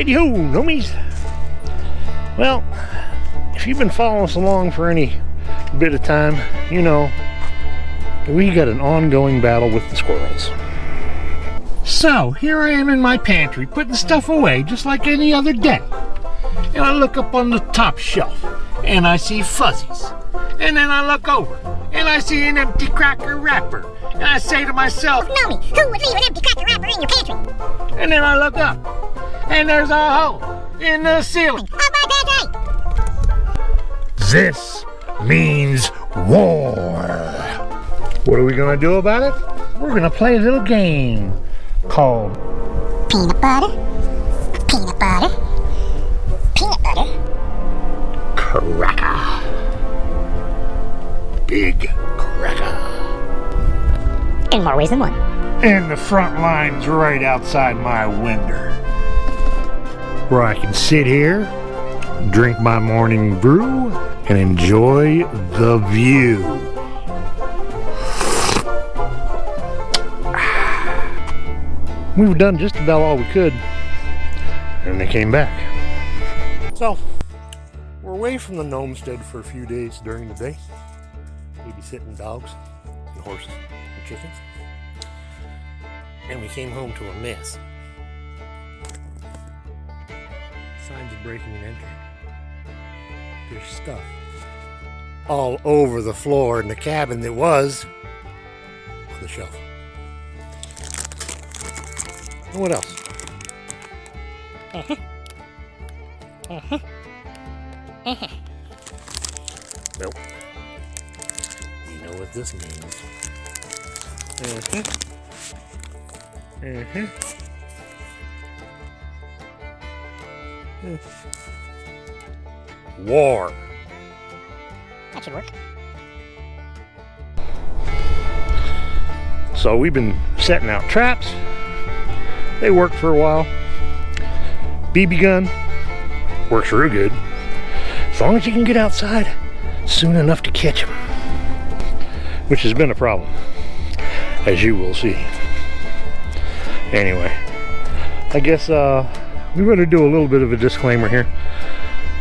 Hey-ho, nomies. Well, if you've been following us along for any bit of time, you know we got an ongoing battle with the squirrels. So, here I am in my pantry, putting stuff away just like any other day. And I look up on the top shelf, and I see fuzzies. And then I look over, and I see an empty cracker wrapper. And I say to myself, Mommy, who would leave an empty cracker wrapper in your pantry? And then I look up, and there's a hole in the ceiling. Of my pantry! This means war. What are we gonna do about it? We're gonna play a little game called Peanut butter, peanut butter, peanut butter, Cracker. Big Cracker. in more ways than one. And the front line's right outside my window, where I can sit here, drink my morning brew, and enjoy the view. We've done just about all we could, and they came back. So, we're away from the homestead for a few days during the day, babysitting dogs and horses and chickens. And we came home to a mess. Signs of breaking and entering. There's stuff all over the floor in the cabin that was on the shelf. And what else? Nope. You know what this means. War. That should work. So we've been setting out traps. They work for a while. BB gun works real good. As long as you can get outside soon enough to catch them. Which has been a problem, as you will see. Anyway, I guess we better do a little bit of a disclaimer here.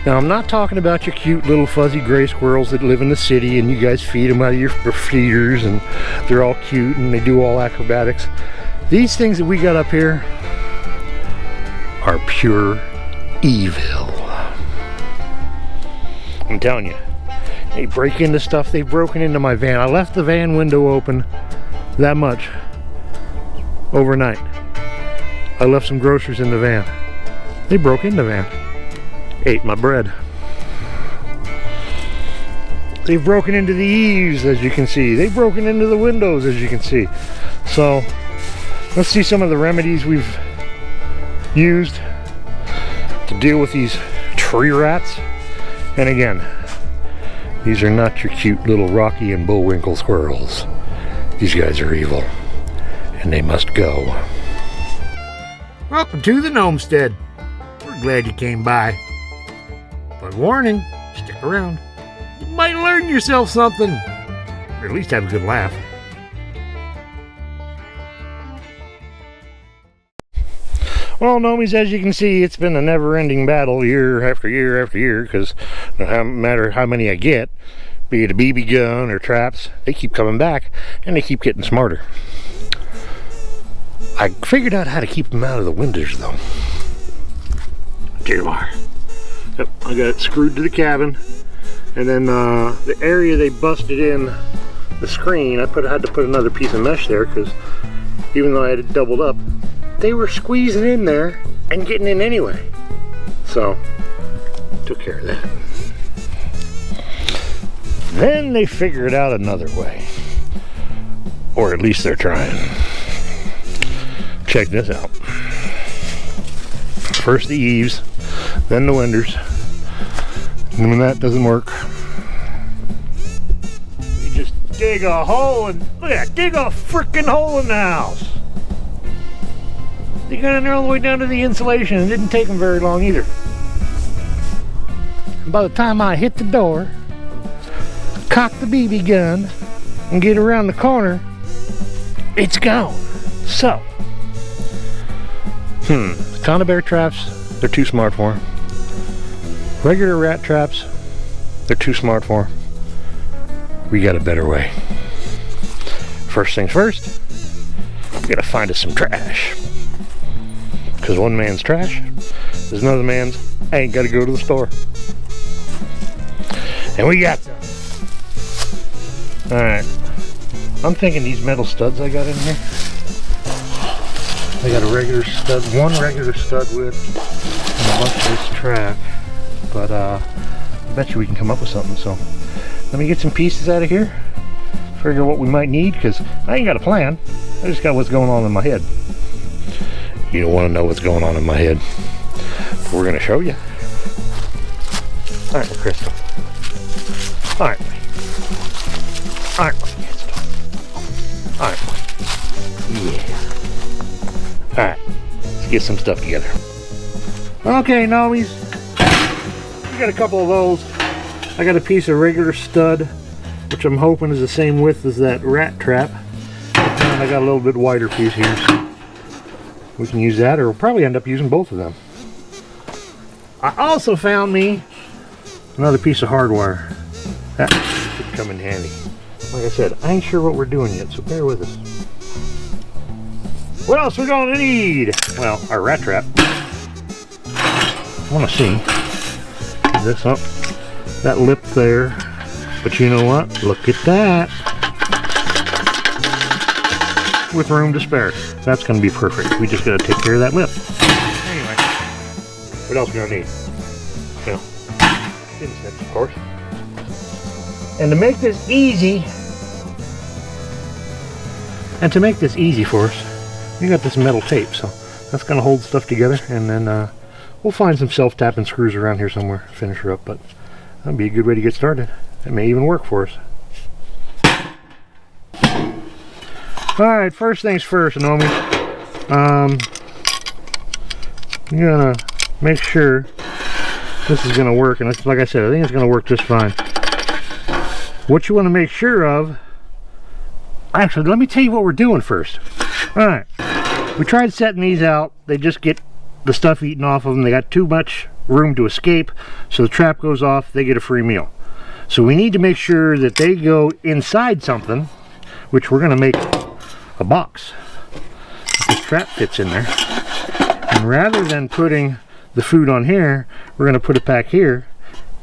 Now, I'm not talking about your cute little fuzzy gray squirrels that live in the city and you guys feed them out of your feeders and they're all cute and they do all acrobatics. These things that we got up here are pure evil. I'm telling you, they break into stuff. They've broken into my van. I left the van window open that much overnight. I left some groceries in the van. They broke in the van. Ate my bread. They've broken into the eaves, as you can see. They've broken into the windows, as you can see. So, let's see some of the remedies we've used to deal with these tree rats. And again, these are not your cute little Rocky and Bullwinkle squirrels. These guys are evil, and they must go. Welcome to the homestead. We're glad you came by. But warning, stick around. You might learn yourself something, or at least have a good laugh. Well, nomies, as you can see, it's been a never-ending battle year after year after year, because no matter how many I get, be it a BB gun or traps, they keep coming back, and they keep getting smarter. I figured out how to keep them out of the windows, though. Here you are. Yep, I got it screwed to the cabin, and then the area they busted in the screen, I had to put another piece of mesh there, because even though I had it doubled up, they were squeezing in there and getting in anyway. So, took care of that. Then they figured out another way. Or at least they're trying. Check this out. First the eaves, then the windows. And when that doesn't work, we just dig a hole and, look at that, dig a freaking hole in the house. They got in there all the way down to the insulation. It didn't take them very long either. And by the time I hit the door, cock the BB gun, and get around the corner, it's gone. So, the Conibear traps they're too smart for him. Regular rat traps, they're too smart for him. We got a better way. First things first, we gotta find us some trash. Because one man's trash is another man's, I ain't gotta go to the store. And we got some. Alright, I'm thinking these metal studs I got in here, I got a regular stud, one regular stud width, and a bunch of this track. But I bet you we can come up with something. So let me get some pieces out of here, figure what we might need, because I ain't got a plan. I just got what's going on in my head. You don't want to know what's going on in my head. But we're going to show you. Alright, Crystal. Alright. Alright, alright. Yeah. Alright, let's get some stuff together. Okay, Nomies. We got a couple of those. I got a piece of regular stud, which I'm hoping is the same width as that rat trap. And I got a little bit wider piece here, so we can use that, or we'll probably end up using both of them. I also found me another piece of hardwire. That could come in handy. Like I said, I ain't sure what we're doing yet, so bear with us. What else we're gonna need? Well, our rat trap. I wanna see this up, that lip there. But you know what? Look at that. With room to spare. That's gonna be perfect. We just gotta take care of that lip. Anyway, what else we gonna need? Well, skin snips, of course. And to make this easy, for us, we got this metal tape, so that's gonna hold stuff together, and then we'll find some self-tapping screws around here somewhere to finish her up, but that'd be a good way to get started. It may even work for us. Alright, first things first, Naomi. I'm gonna make sure this is gonna work, and like I said, I think it's gonna work just fine. What you want to make sure of, actually, let me tell you what we're doing first. Alright, we tried setting these out. They just get the stuff eaten off of them. They got too much room to escape, so the trap goes off, they get a free meal. So we need to make sure that they go inside something, which we're going to make a box. This trap fits in there. And rather than putting the food on here, we're going to put it back here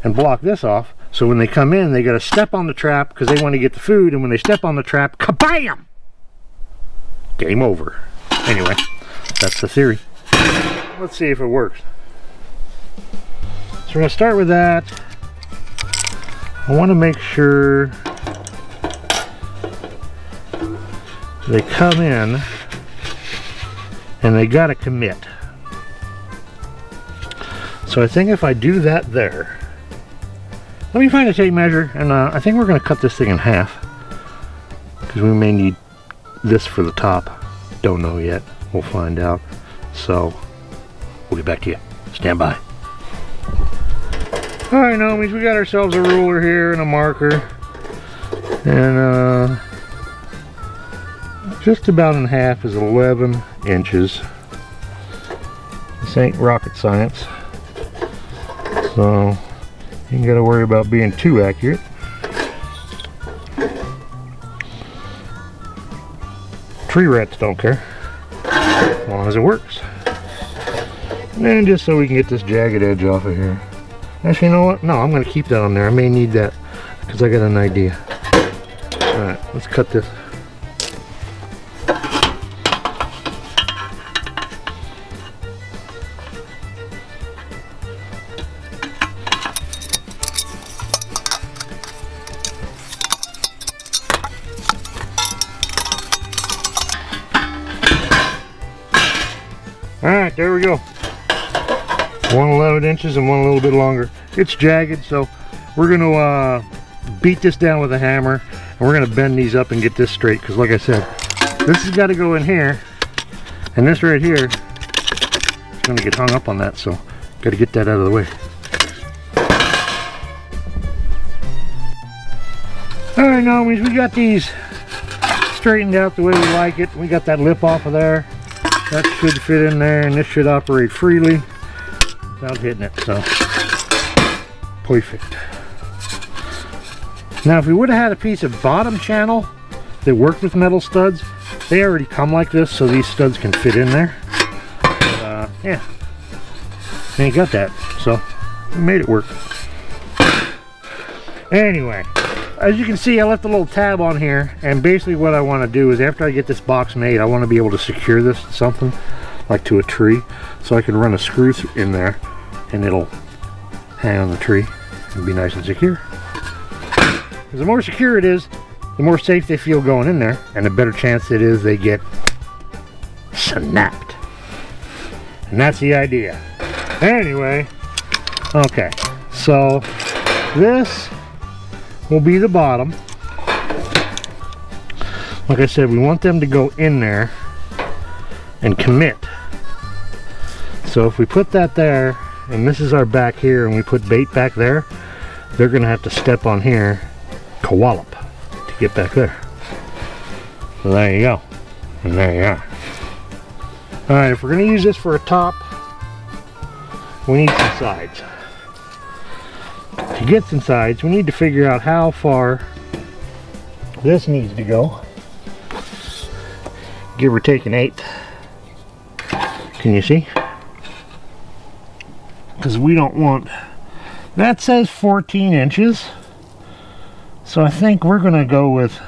and block this off. So when they come in, they got to step on the trap because they want to get the food, and when they step on the trap, kabam! Game over. Anyway, that's the theory. Let's see if it works. So we're going to start with that. I want to make sure they come in and they got to commit. So I think if I do that there, let me find a tape measure, and I think we're going to cut this thing in half because we may need this for the top. Don't know yet. We'll find out. So we'll get back to you. Stand by. Alright, Nomies, we got ourselves a ruler here and a marker, and just about in half is 11 inches. This ain't rocket science, so you ain't got to worry about being too accurate. Tree rats don't care, as long as it works. And just so we can get this jagged edge off of here. Actually, you know what? No, I'm going to keep that on there. I may need that because I got an idea. Alright, let's cut this. Alright, there we go. One 11 inches and one a little bit longer. It's jagged, so we're going to beat this down with a hammer, and we're going to bend these up and get this straight, because like I said, this has got to go in here, and this right here is going to get hung up on that, so got to get that out of the way. Alright, Nomies, we got these straightened out the way we like it. We got that lip off of there. That should fit in there, and this should operate freely. without hitting it, so perfect. Now if we would have had a piece of bottom channel that worked with metal studs, they already come like this, so these studs can fit in there. But, yeah, they ain't got that, so we made it work. Anyway, as you can see, I left a little tab on here, and basically what I want to do is after I get this box made, I want to be able to secure this to something, like to a tree, so I can run a screw in there and it'll hang on the tree and be nice and secure. Because the more secure it is, the more safe they feel going in there, and the better chance it is they get snapped. And that's the idea. Anyway, okay, so this will be the bottom. Like I said, we want them to go in there and commit. So if we put that there, and this is our back here, and we put bait back there, they're gonna have to step on here, kawallop, to get back there. So there you go, and there you are. All right, if we're gonna use this for a top, we need some sides. To get some sides, we need to figure out how far this needs to go. Give or take an 1/8. Can you see? Because we don't want, that says 14 inches. So I think we're gonna go with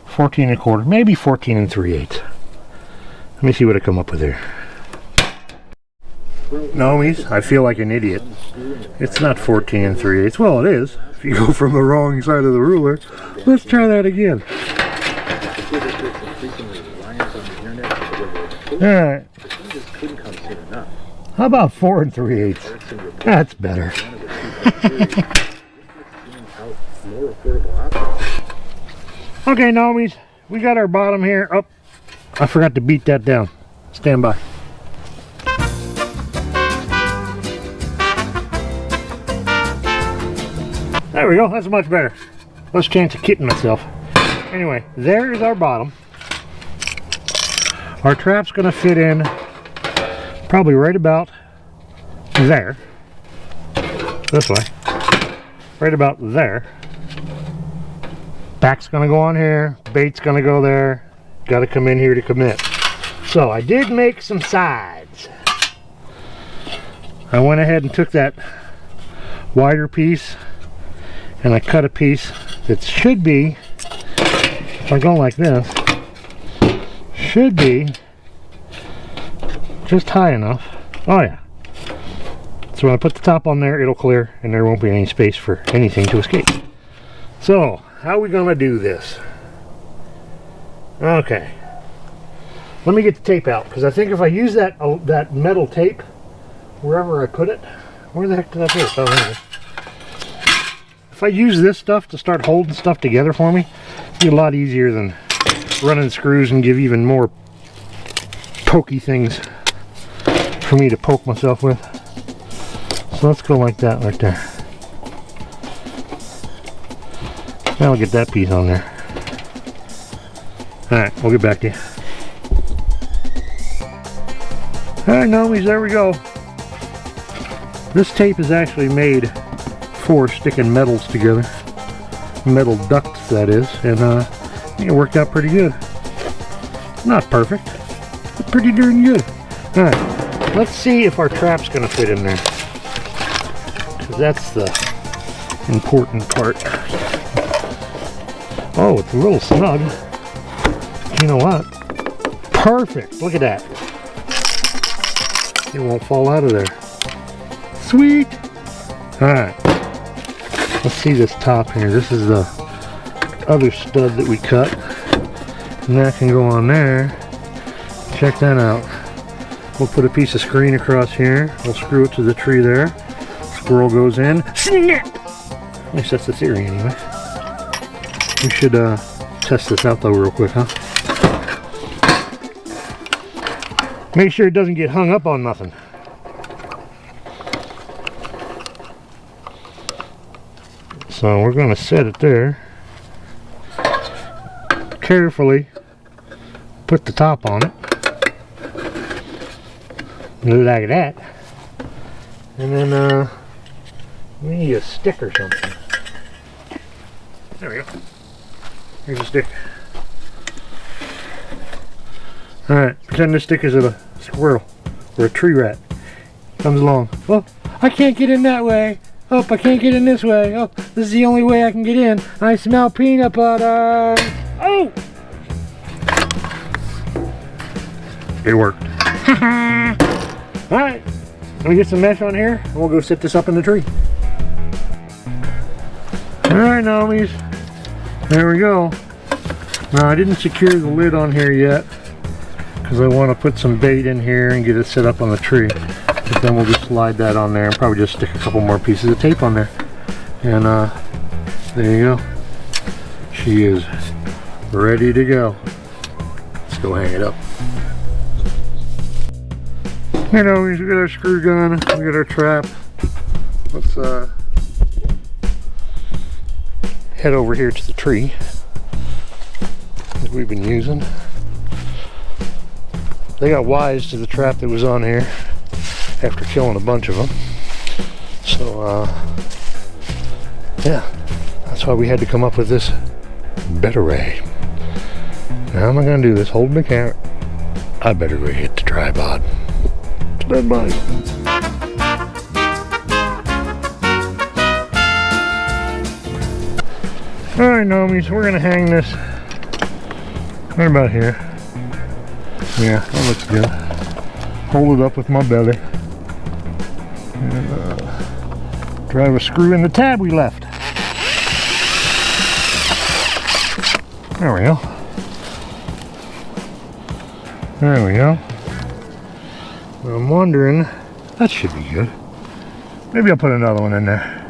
14 1/4, maybe 14 3/8. Let me see what I come up with here. Nomies, I feel like an idiot. It's not 14 3/8. Well, it is. If you go from the wrong side of the ruler. Let's try that again. Alright. How about 4 3/8? That's better. Okay, Nomies, we got our bottom here. Oh, I forgot to beat that down. Stand by. There we go, that's much better. Less chance of kidding myself. Anyway, there is our bottom. Our trap's gonna fit in probably right about there. This way. Right about there. Back's gonna go on here, bait's gonna go there. Gotta come in here to commit. So I did make some sides. I went ahead and took that wider piece and I cut a piece that should be, if I go like this, should be just high enough. Oh yeah. So when I put the top on there, it'll clear and there won't be any space for anything to escape. So, how are we gonna do this? Okay. Let me get the tape out, because I think if I use that that metal tape, wherever I put it, where the heck did I put it? Oh, there it is. If I use this stuff to start holding stuff together for me, it'll be a lot easier than running screws and give even more pokey things for me to poke myself with. So let's go like that right there. Now I'll get that piece on there. Alright, we'll get back to you. Alright, Nomies, there we go. This tape is actually made for sticking metals together. Metal ducts, that is. And I think it worked out pretty good. Not perfect, but pretty darn good. Alright, let's see if our trap's going to fit in there. Because that's the important part. Oh, it's a little snug. You know what? Perfect. Look at that. It won't fall out of there. Sweet. Alright. Let's see this top here. This is the other stud that we cut. And that can go on there. Check that out. We'll put a piece of screen across here. We'll screw it to the tree there. Squirrel goes in. Snap! At least that's the theory anyway. We should test this out though real quick, huh? Make sure it doesn't get hung up on nothing. So we're going to set it there. Carefully put the top on it. Like that. And then we need a stick or something. There we go. Here's a stick. Alright, pretend this stick is a squirrel or a tree rat. Comes along. Oh, I can't get in that way. Oh, I can't get in this way. Oh, this is the only way I can get in. I smell peanut butter. Oh! It worked. Alright, let me get some mesh on here and we'll go set this up in the tree. Alright, Nomies. There we go. Now, I didn't secure the lid on here yet because I want to put some bait in here and get it set up on the tree. But then we'll just slide that on there and probably just stick a couple more pieces of tape on there. And there you go. She is ready to go. Let's go hang it up. You know, we got our screw gun, we got our trap. Let's head over here to the tree that we've been using. They got wise to the trap that was on here after killing a bunch of them. So, yeah, that's why we had to come up with this better way. Now, how am I going to do this? Holding the camera. I better go hit the tripod. Stand by. Alright, Nomies, we're going to hang this right about here. Yeah, that looks good. Hold it up with my belly. And drive a screw in the tab we left. There we go. There we go. I'm wondering, that should be good. Maybe I'll put another one in there.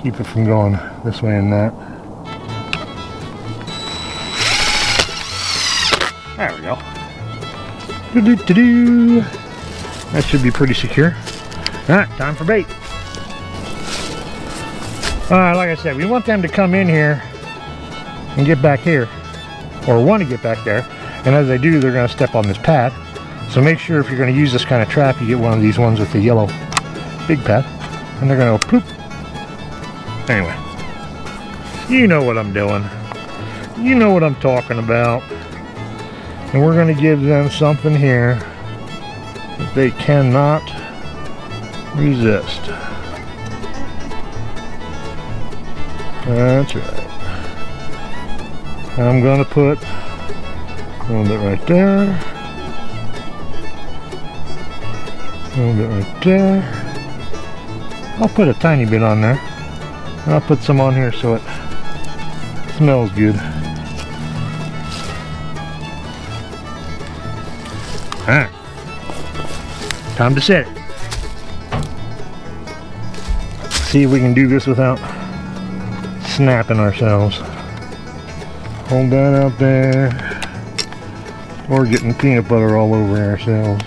Keep it from going this way and that. There we go. Do-do-do-do. That should be pretty secure. Alright, time for bait. Alright, like I said, we want them to come in here and get back here. Or want to get back there. And as they do, they're going to step on this pad. So make sure if you're going to use this kind of trap, you get one of these ones with the yellow big pad. And they're going to go poop. Anyway. You know what I'm doing. You know what I'm talking about. And we're going to give them something here that they cannot resist. That's right. I'm going to put a little bit right there. A little bit right there. I'll put a tiny bit on there. And I'll put some on here so it smells good. Alright. Time to set it. See if we can do this without snapping ourselves. Hold that out there. Or getting peanut butter all over ourselves.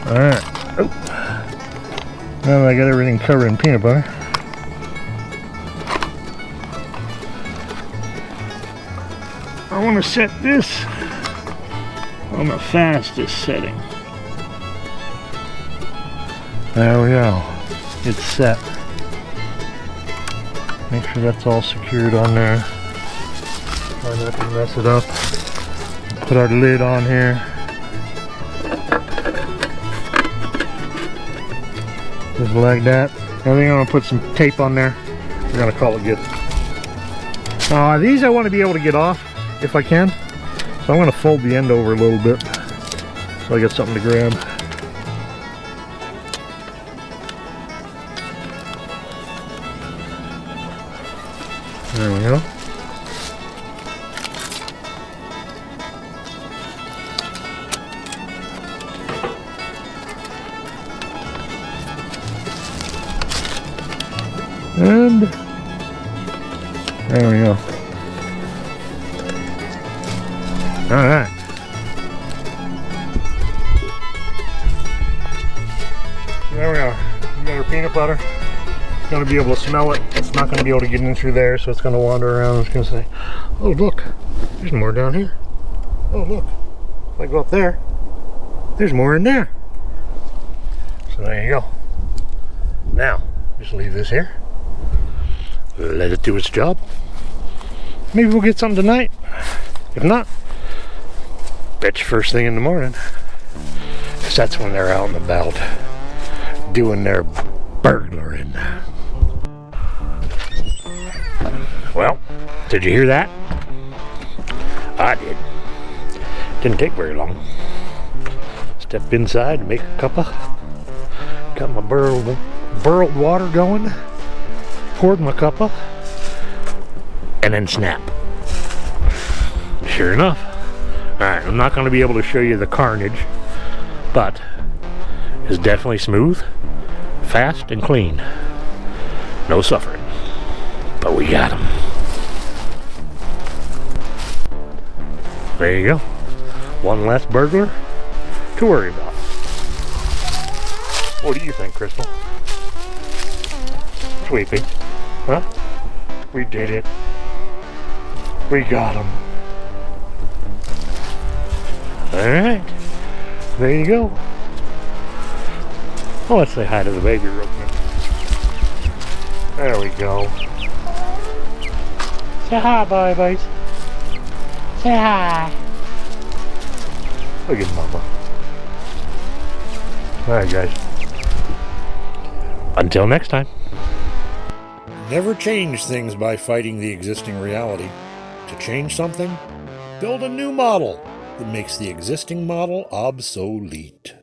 Alright. Oh. Now that I got everything covered in peanut butter. I want to set this on the fastest setting. There we go. It's set. Make sure that's all secured on there. Try not to mess it up. Put our lid on here. Just like that. I think I'm going to put some tape on there. We're going to call it good. These I want to be able to get off if I can. So I'm going to fold the end over a little bit so I got something to grab. There we go. And there we go. Alright. There we are. We got our peanut butter It's going to be able to smell it. It's not going to be able to get in through there, so it's going to wander around and it's going to say, oh, look, there's more down here. Oh, look, if I go up there, there's more in there. So there you go. Now, just leave this here. Let it do its job. Maybe we'll get something tonight. If not, bet you first thing in the morning. Because that's when they're out and about doing their burglaring. Well, did you hear that? I did. Didn't take very long. Stepped inside to make a cuppa. Got my burled water going. Poured my cuppa. And then snap. Sure enough. Alright, I'm not going to be able to show you the carnage, but it's definitely smooth, fast, and clean. No suffering. But we got them. There you go. One less burglar to worry about. What do you think, Crystal? Sweepy. Huh? We did it. We got him. Alright. There you go. Oh, let's say hi to the baby real quick. There we go. Say hi, boys. Say hi. Look at Mama. Alright, guys. Until next time. Never change things by fighting the existing reality. To change something, build a new model that makes the existing model obsolete.